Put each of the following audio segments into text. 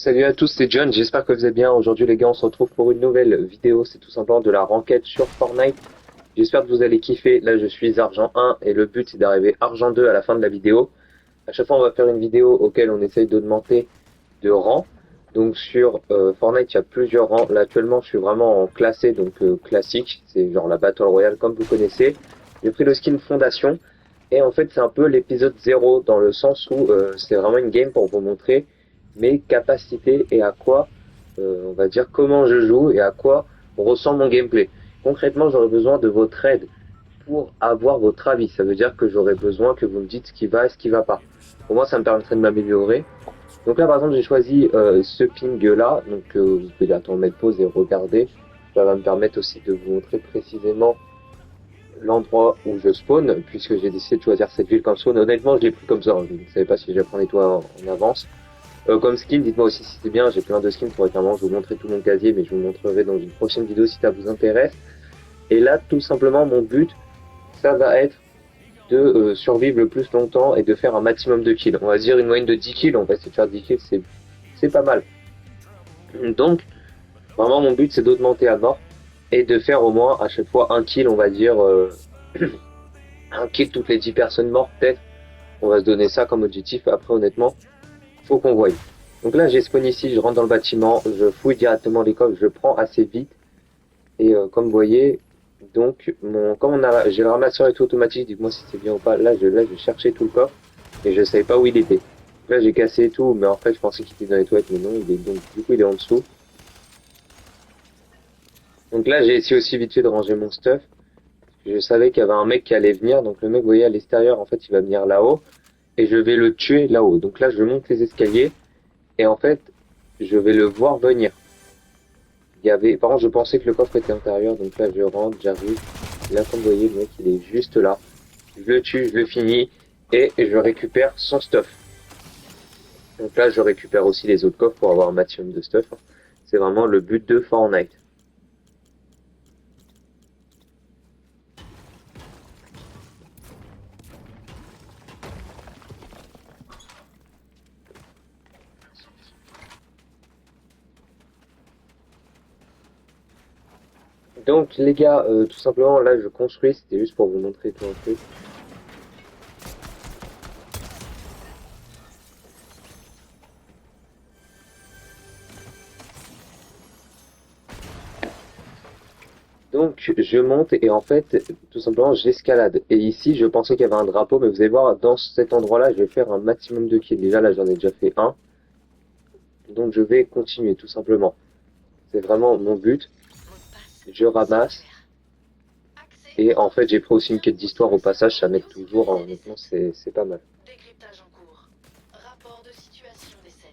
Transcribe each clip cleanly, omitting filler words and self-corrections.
Salut à tous, c'est John, j'espère que vous allez bien. Aujourd'hui les gars, on se retrouve pour une nouvelle vidéo, c'est tout simplement de la ranked sur Fortnite. J'espère que vous allez kiffer. Là je suis argent 1 et le but c'est d'arriver argent 2 à la fin de la vidéo. À chaque fois on va faire une vidéo auquel on essaye d'augmenter de rang. Donc sur Fortnite il y a plusieurs rangs. Là actuellement je suis vraiment en classé, donc classique, c'est genre la Battle Royale comme vous connaissez. J'ai pris le skin Fondation et en fait c'est un peu l'épisode 0 dans le sens où c'est vraiment une game pour vous montrer mes capacités et à quoi, on va dire, comment je joue et à quoi ressemble mon gameplay. Concrètement, j'aurais besoin de votre aide pour avoir votre avis. Ça veut dire que j'aurais besoin que vous me dites ce qui va et ce qui va pas. Pour moi, ça me permettrait de m'améliorer. Donc là, par exemple, j'ai choisi ce ping-là. Donc, vous pouvez attendre, mettre pause et regarder. Ça va me permettre aussi de vous montrer précisément l'endroit où je spawn, puisque j'ai décidé de choisir cette ville comme spawn. Honnêtement, je l'ai pris comme ça. Je ne savais pas si j'allais prendre les toits en avance. Comme skin, dites-moi aussi si c'est bien, j'ai plein de skins pour éternellement, je vous montrer tout mon casier, mais je vous montrerai dans une prochaine vidéo si ça vous intéresse. Et là, tout simplement, mon but, ça va être de survivre le plus longtemps et de faire un maximum de kills. On va dire une moyenne de 10 kills, on va essayer de faire 10 kills, c'est pas mal. Donc, vraiment, mon but, c'est d'augmenter à mort et de faire au moins à chaque fois un kill, on va dire, un kill toutes les 10 personnes mortes, peut-être. On va se donner ça comme objectif, après, honnêtement, faut qu'on voie. Donc là, j'ai spawn ici, je rentre dans le bâtiment, je fouille directement les coffres, je prends assez vite. Et comme vous voyez, donc, comme j'ai le ramasseur et tout automatique, dites-moi si c'est bien ou pas. Là, je cherchais tout le coffre et je savais pas où il était. Là, j'ai cassé et tout, mais en fait, je pensais qu'il était dans les toilettes, mais non, donc, du coup, il est en dessous. Donc là, j'ai essayé aussi vite fait de ranger mon stuff. Je savais qu'il y avait un mec qui allait venir, donc le mec, vous voyez, à l'extérieur, en fait, il va venir là-haut. Et je vais le tuer là-haut. Donc là, je monte les escaliers. Et en fait, je vais le voir venir. Par contre, je pensais que le coffre était intérieur, donc là, je rentre, j'arrive. Là, comme vous voyez, le mec, il est juste là. Je le tue, je le finis, et je récupère son stuff. Donc là, je récupère aussi les autres coffres pour avoir un maximum de stuff. C'est vraiment le but de Fortnite. Donc, les gars, tout simplement, là, je construis, c'était juste pour vous montrer tout un truc. Donc je monte et en fait tout simplement j'escalade. Et ici je pensais qu'il y avait un drapeau, mais vous allez voir dans cet endroit là je vais faire un maximum de kills. Déjà là j'en ai déjà fait un. Donc je vais continuer tout simplement. C'est vraiment mon but. Je ramasse. Et en fait j'ai pris aussi une quête d'histoire au passage, ça m'aide toujours, honnêtement c'est pas mal. Décryptage en cours. Rapport de situation des 7.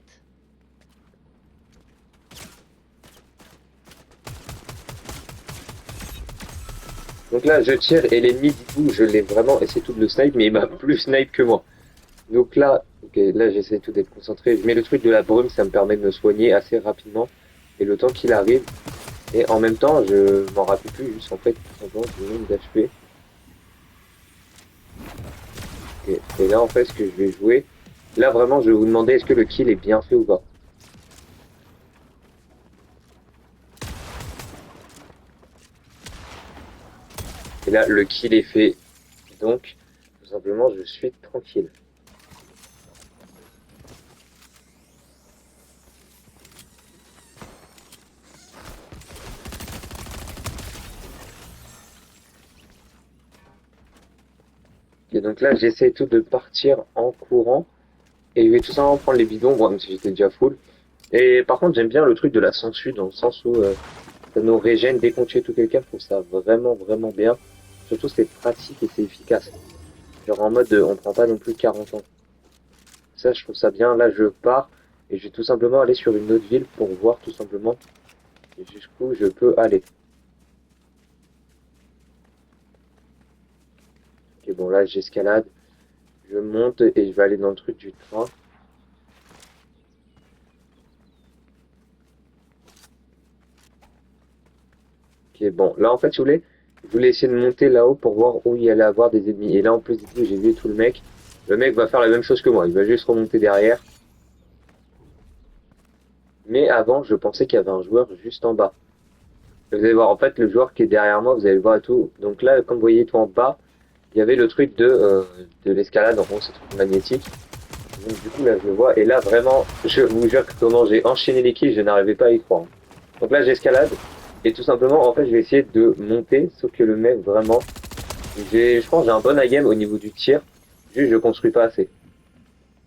Donc là je tire et l'ennemi du coup je l'ai vraiment essayé tout de le snipe, mais il m'a plus snipe que moi. Donc là, okay, là j'essaie tout d'être concentré. Je mets le truc de la brume, ça me permet de me soigner assez rapidement. Et le temps qu'il arrive, et en même temps, je m'en rappelle plus, juste en fait, tout simplement, je mets une d'HP. Okay. Et là, en fait, ce que je vais jouer, là vraiment, je vais vous demander est-ce que le kill est bien fait ou pas. Et là, le kill est fait. Donc, tout simplement, je suis tranquille. Et donc là, j'essaie tout de partir en courant. Et je vais tout simplement prendre les bidons, bon, même si j'étais déjà full. Et par contre, j'aime bien le truc de la sangsue, dans le sens où ça nous régène dès qu'on tue tout quelqu'un. Je trouve ça vraiment, vraiment bien. Surtout, c'est pratique et c'est efficace. Genre en mode, on prend pas non plus 40 ans. Ça, je trouve ça bien. Là, je pars et je vais tout simplement aller sur une autre ville pour voir tout simplement jusqu'où je peux aller. Ok, bon, là, j'escalade. Je monte et je vais aller dans le truc du train. Ok, bon, là, en fait, si vous voulez, je voulais essayer de monter là-haut pour voir où il y allait avoir des ennemis. Et là, en plus, j'ai vu tout le mec. Le mec va faire la même chose que moi. Il va juste remonter derrière. Mais avant, je pensais qu'il y avait un joueur juste en bas. Vous allez voir, en fait, le joueur qui est derrière moi, vous allez le voir et tout. Donc là, comme vous voyez tout en bas, il y avait le truc de l'escalade, en gros, ce truc magnétique. Donc du coup, là, je le vois. Et là, vraiment, je vous jure que comment j'ai enchaîné les kills, je n'arrivais pas à y croire. Donc là, j'escalade. Et tout simplement, en fait, je vais essayer de monter. Sauf que le mec, vraiment, je pense que j'ai un bon game au niveau du tir. Juste, je construis pas assez.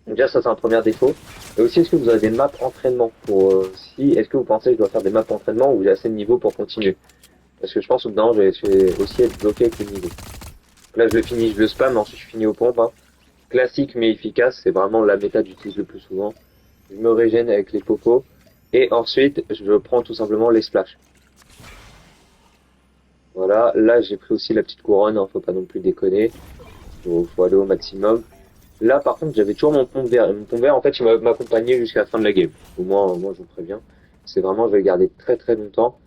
Donc déjà, ça, c'est un premier défaut. Et aussi, est-ce que vous avez des maps entraînement pour, si, est-ce que vous pensez que je dois faire des maps entraînement ou j'ai assez de niveau pour continuer? Parce que je pense que dedans, je vais aussi être bloqué avec le niveau. Là, je le finis, je le spam, ensuite je finis aux pompes. Hein. Classique mais efficace, c'est vraiment la méthode que j'utilise le plus souvent. Je me régène avec les popos. Et ensuite, je prends tout simplement les splash. Voilà, là j'ai pris aussi la petite couronne, hein, faut pas non plus déconner. Faut aller au maximum. Là par contre, j'avais toujours mon pont vert. Et mon pont vert, en fait, il m'accompagnait jusqu'à la fin de la game. Au moins je vous préviens. C'est vraiment, je vais le garder très très longtemps.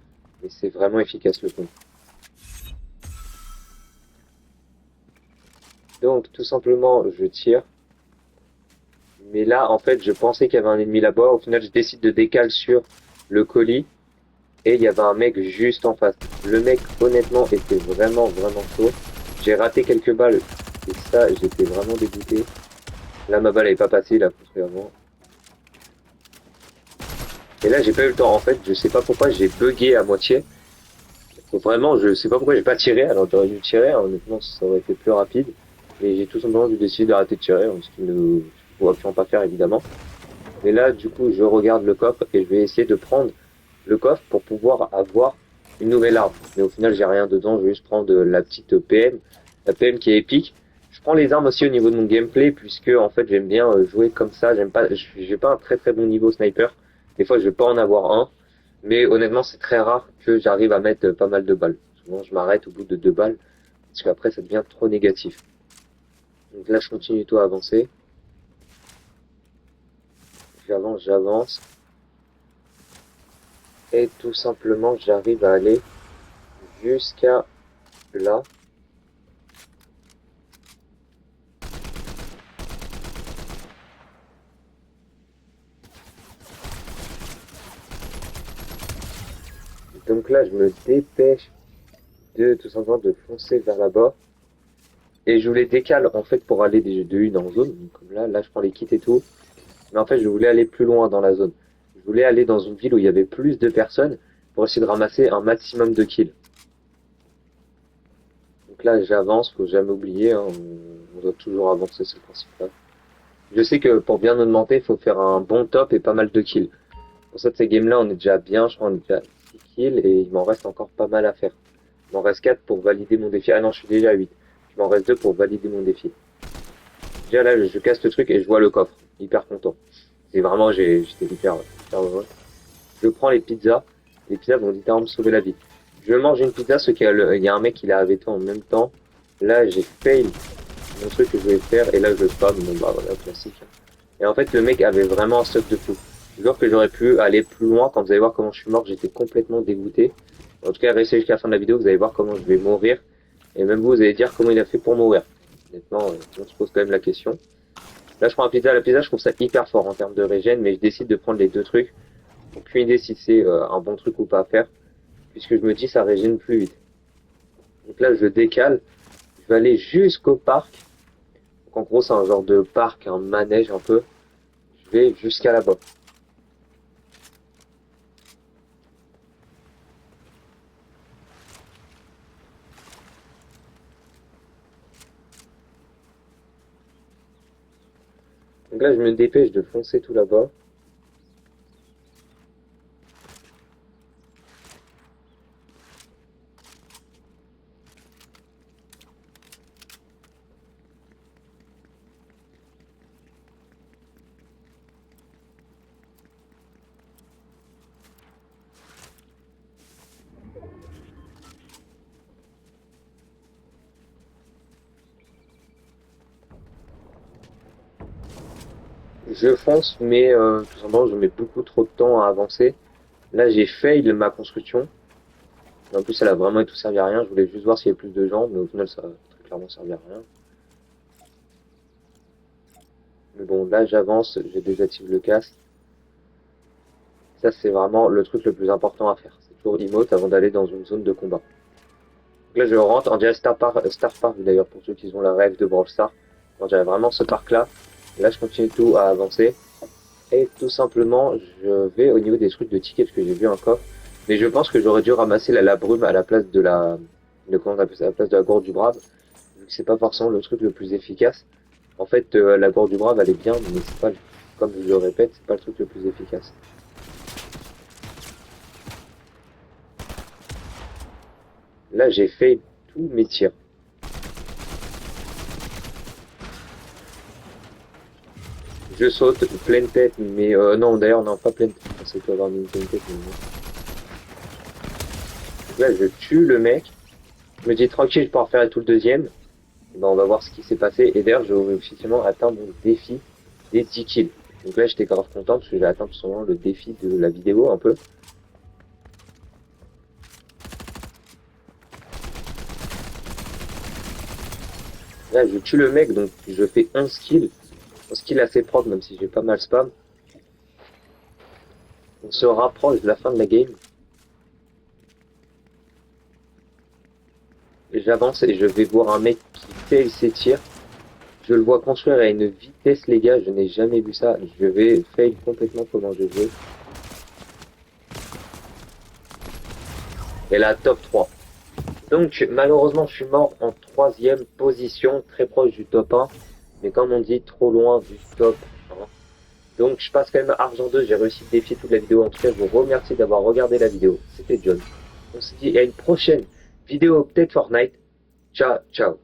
Et c'est vraiment efficace le pont. Donc tout simplement, je tire. Mais là, en fait, je pensais qu'il y avait un ennemi là-bas. Au final, je décide de décaler sur le colis. Et il y avait un mec juste en face. Le mec, honnêtement, était vraiment, vraiment chaud. J'ai raté quelques balles. Et ça, j'étais vraiment dégoûté. Là, ma balle n'est pas passée, il a construit avant. Et là, j'ai pas eu le temps. En fait, je sais pas pourquoi j'ai bugué à moitié. Donc, vraiment, je sais pas pourquoi j'ai pas tiré. Alors, j'aurais dû tirer. Hein. Honnêtement, ça aurait été plus rapide. Et j'ai tout simplement dû décider d'arrêter de tirer. Hein, ce qu'il ne pourra absolument pas faire, évidemment. Mais là, du coup, je regarde le coffre et je vais essayer de prendre le coffre pour pouvoir avoir une nouvelle arme. Mais au final, j'ai rien dedans. Je vais juste prendre la petite PM, la PM qui est épique. Je prends les armes aussi au niveau de mon gameplay puisque en fait, j'aime bien jouer comme ça. J'aime pas, j'ai pas un très très bon niveau sniper. Des fois, je vais pas en avoir un. Mais honnêtement, c'est très rare que j'arrive à mettre pas mal de balles. Souvent, je m'arrête au bout de 2 balles parce qu'après, ça devient trop négatif. Donc là, je continue tout à avancer. J'avance, j'avance. Et tout simplement, j'arrive à aller jusqu'à là. Donc là, je me dépêche de tout simplement de foncer vers là-bas. Et je voulais décaler en fait pour aller de une en zone. Donc, comme là, je prends les kits et tout. Mais en fait, je voulais aller plus loin dans la zone. Je voulais aller dans une ville où il y avait plus de personnes pour essayer de ramasser un maximum de kills. Donc là, j'avance, faut jamais oublier. Hein, on doit toujours avancer, c'est le principal. Je sais que pour bien augmenter, il faut faire un bon top et pas mal de kills. Pour ça, de ces games-là, on est déjà bien. Je crois qu'on est déjà 6 kills et il m'en reste encore pas mal à faire. Il m'en reste 4 pour valider mon défi. Ah non, je suis déjà à 8. Il m'en reste 2 pour valider mon défi. Déjà là, je casse le truc et je vois le coffre. Hyper content. C'est vraiment, j'étais hyper heureux. Je prends les pizzas. Les pizzas vont littéralement me sauver la vie. Je mange une pizza, ce qu'il y a, il y a un mec qui l'a arrêté en même temps. Là, j'ai fail mon truc que je voulais faire et là, je spam. Bon, bah voilà, classique. Et en fait, le mec avait vraiment un stock de fou. Je jure que j'aurais pu aller plus loin. Quand vous allez voir comment je suis mort, j'étais complètement dégoûté. En tout cas, restez jusqu'à la fin de la vidéo, vous allez voir comment je vais mourir. Et même vous, vous allez dire comment il a fait pour mourir. Honnêtement, on se pose quand même la question. Là, je prends la pizza, je trouve ça hyper fort en termes de régène, mais je décide de prendre les deux trucs. Aucune idée si c'est un bon truc ou pas à faire, puisque je me dis ça régène plus vite. Donc là, je décale, je vais aller jusqu'au parc. Donc en gros, c'est un genre de parc, un manège un peu. Je vais jusqu'à là-bas. Donc là, je me dépêche de foncer tout là-bas. Je fonce, mais tout simplement, je mets beaucoup trop de temps à avancer. Là, j'ai fail ma construction. En plus, elle a vraiment tout servi à rien. Je voulais juste voir s'il y avait plus de gens, mais au final, ça a très clairement servi à rien. Mais bon, là, j'avance, je désactive le casque. Ça, c'est vraiment le truc le plus important à faire. C'est toujours emote avant d'aller dans une zone de combat. Donc là, je rentre, on dirait Star Park d'ailleurs, pour ceux qui ont la rêve de Brawl Stars. On dirait vraiment ce parc-là. Là, je continue tout à avancer. Et tout simplement, je vais au niveau des trucs de tickets, parce que j'ai vu un coffre. Mais je pense que j'aurais dû ramasser la brume à la place de comment on appelle ça, à la place de la gourde du brave. Vu que c'est pas forcément le truc le plus efficace. En fait, la gourde du brave, elle est bien, mais c'est pas, comme je le répète, c'est pas le truc le plus efficace. Là, j'ai fait tous mes tirs. Je saute pleine tête, mais non, d'ailleurs, non, pas pleine tête. C'est toi avoir mis une pleine tête. Mais non. Là, je tue le mec. Je me dis tranquille, je peux en refaire tout le deuxième. Ben, on va voir ce qui s'est passé. Et d'ailleurs, j'ai officiellement atteint mon défi des 10 kills. Donc là, j'étais grave content parce que j'ai atteint tout simplement le défi de la vidéo un peu. Là, je tue le mec, donc je fais 11 kills. 11 kills assez propre, même si j'ai pas mal spam. On se rapproche de la fin de la game. Et j'avance et je vais voir un mec qui fail ses tirs. Je le vois construire à une vitesse, les gars, je n'ai jamais vu ça. Je vais fail complètement comment je veux. Et là, top 3. Donc, malheureusement, je suis mort en 3e position, très proche du top 1. Mais comme on dit, trop loin du top 1. Donc, je passe quand même à Argent 2. J'ai réussi le défi toute la vidéo. En tout cas, je vous remercie d'avoir regardé la vidéo. C'était John. On se dit à une prochaine vidéo, peut-être Fortnite. Ciao, ciao.